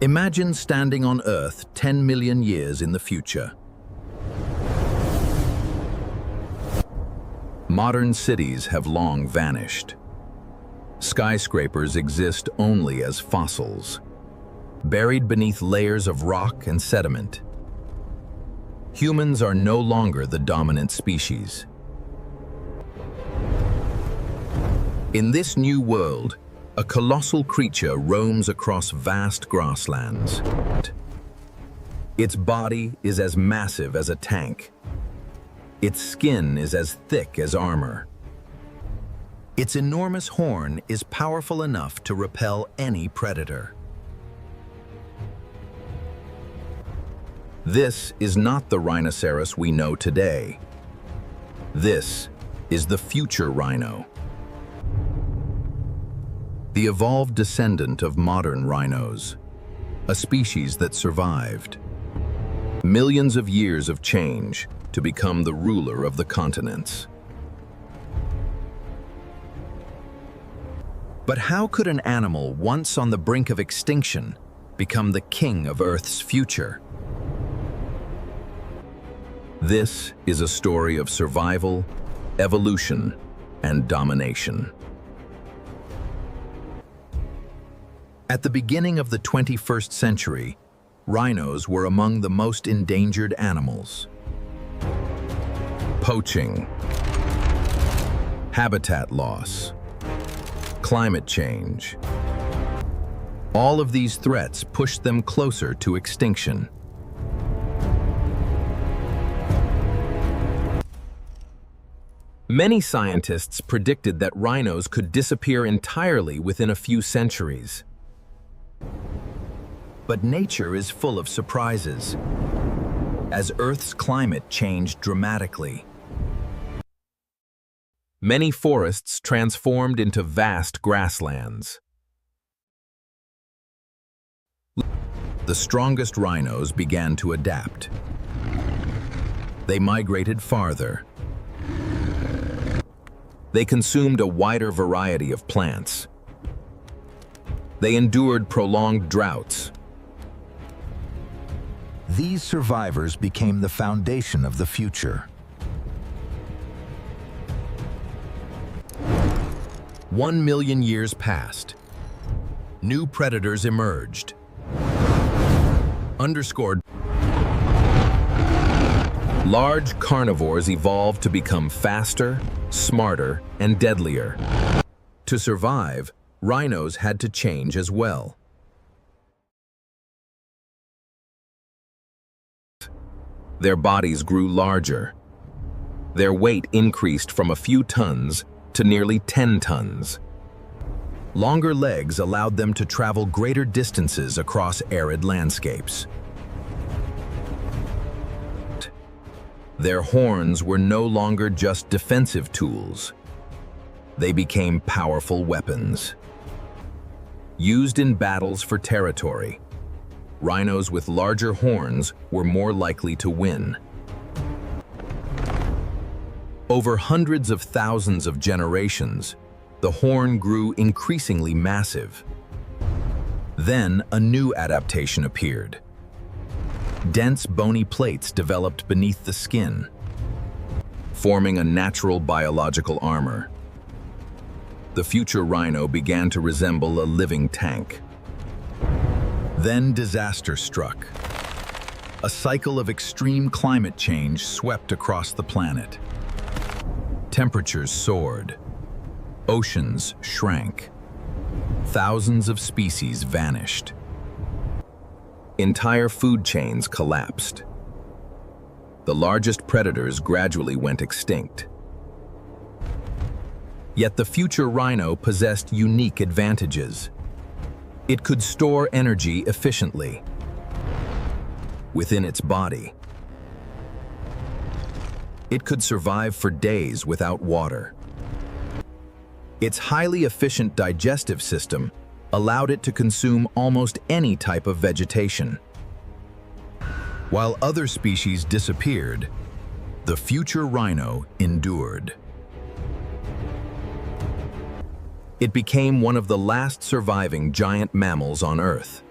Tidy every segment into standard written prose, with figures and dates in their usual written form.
Imagine standing on Earth 10 million years in the future. Modern cities have long vanished. Skyscrapers exist only as fossils, buried beneath layers of rock and sediment. Humans are no longer the dominant species. In this new world, a colossal creature roams across vast grasslands. Its body is as massive as a tank. Its skin is as thick as armor. Its enormous horn is powerful enough to repel any predator. This is not the rhinoceros we know today. This is the future rhino. The evolved descendant of modern rhinos, a species that survived millions of years of change to become the ruler of the continents. But how could an animal once on the brink of extinction become the king of Earth's future? This is a story of survival, evolution, and domination. At the beginning of the 21st century, rhinos were among the most endangered animals. Poaching, habitat loss, climate change. All of these threats pushed them closer to extinction. Many scientists predicted that rhinos could disappear entirely within a few centuries. But nature is full of surprises. As Earth's climate changed dramatically, many forests transformed into vast grasslands. The strongest rhinos began to adapt. They migrated farther. They consumed a wider variety of plants. They endured prolonged droughts. These survivors became the foundation of the future. 1 million years passed. New predators emerged. Underscored, large carnivores evolved to become faster, smarter, and deadlier. To survive, rhinos had to change as well. Their bodies grew larger. Their weight increased from a few tons to nearly 10 tons. Longer legs allowed them to travel greater distances across arid landscapes. Their horns were no longer just defensive tools. They became powerful weapons. Used in battles for territory, rhinos with larger horns were more likely to win. Over hundreds of thousands of generations, the horn grew increasingly massive. Then a new adaptation appeared. Dense bony plates developed beneath the skin, forming a natural biological armor. The future rhino began to resemble a living tank. Then disaster struck. A cycle of extreme climate change swept across the planet. Temperatures soared. Oceans shrank. Thousands of species vanished. Entire food chains collapsed. The largest predators gradually went extinct. Yet the future rhino possessed unique advantages. It could store energy efficiently within its body. It could survive for days without water. Its highly efficient digestive system allowed it to consume almost any type of vegetation. While other species disappeared, the future rhino endured. It became one of the last surviving giant mammals on Earth.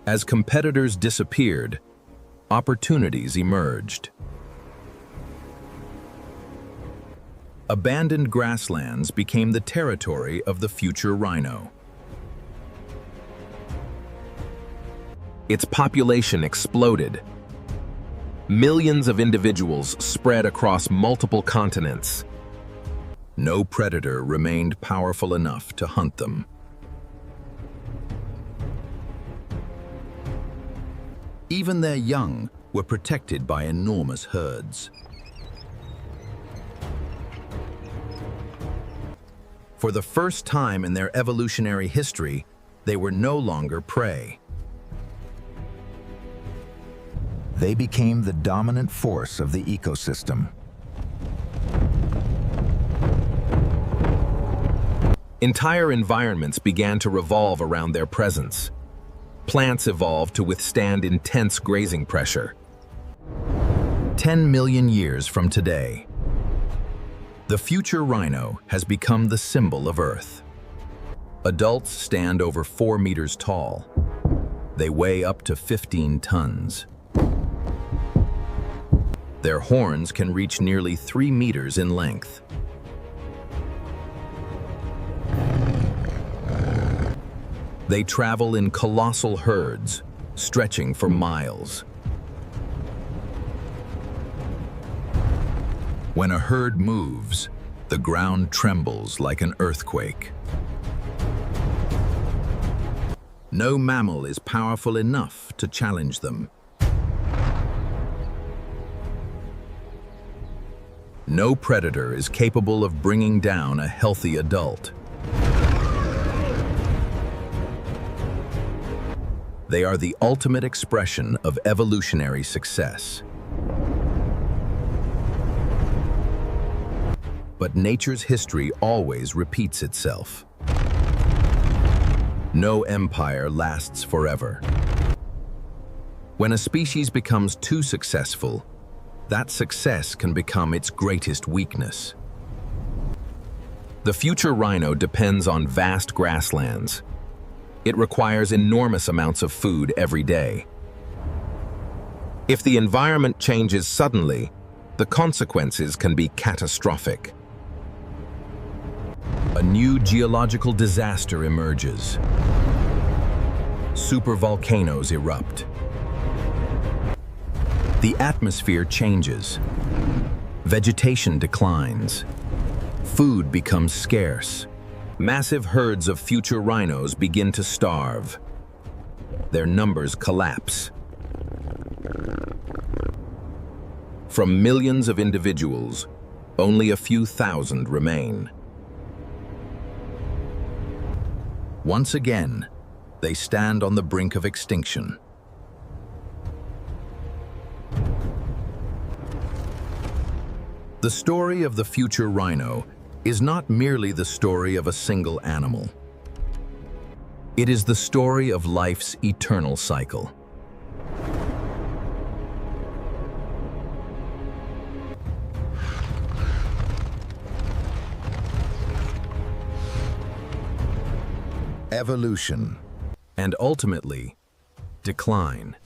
As competitors disappeared, opportunities emerged. Abandoned grasslands became the territory of the future rhino. Its population exploded. Millions of individuals spread across multiple continents. No predator remained powerful enough to hunt them. Even their young were protected by enormous herds. For the first time in their evolutionary history, they were no longer prey. They became the dominant force of the ecosystem. Entire environments began to revolve around their presence. Plants evolved to withstand intense grazing pressure. 10 million years from today, the future rhino has become the symbol of Earth. Adults stand over 4 meters tall. They weigh up to 15 tons. Their horns can reach nearly 3 meters in length. They travel in colossal herds, stretching for miles. When a herd moves, the ground trembles like an earthquake. No mammal is powerful enough to challenge them. No predator is capable of bringing down a healthy adult. They are the ultimate expression of evolutionary success. But nature's history always repeats itself. No empire lasts forever. When a species becomes too successful, that success can become its greatest weakness. The future rhino depends on vast grasslands. It requires enormous amounts of food every day. If the environment changes suddenly, the consequences can be catastrophic. A new geological disaster emerges. Supervolcanoes erupt. The atmosphere changes. Vegetation declines. Food becomes scarce. Massive herds of future rhinos begin to starve. Their numbers collapse. From millions of individuals, only a few thousand remain. Once again, they stand on the brink of extinction. The story of the future rhino is not merely the story of a single animal. It is the story of life's eternal cycle. Evolution, and ultimately, decline.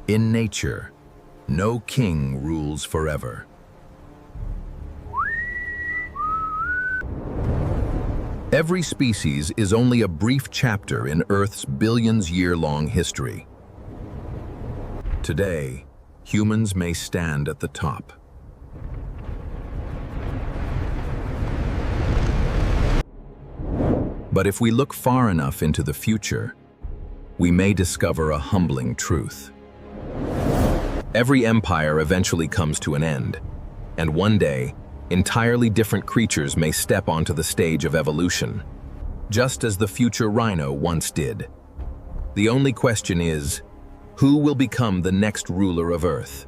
In nature, no king rules forever. Every species is only a brief chapter in Earth's billions-year-long history. Today, humans may stand at the top. But if we look far enough into the future, we may discover a humbling truth. Every empire eventually comes to an end, and one day, entirely different creatures may step onto the stage of evolution, just as the future rhino once did. The only question is, who will become the next ruler of Earth?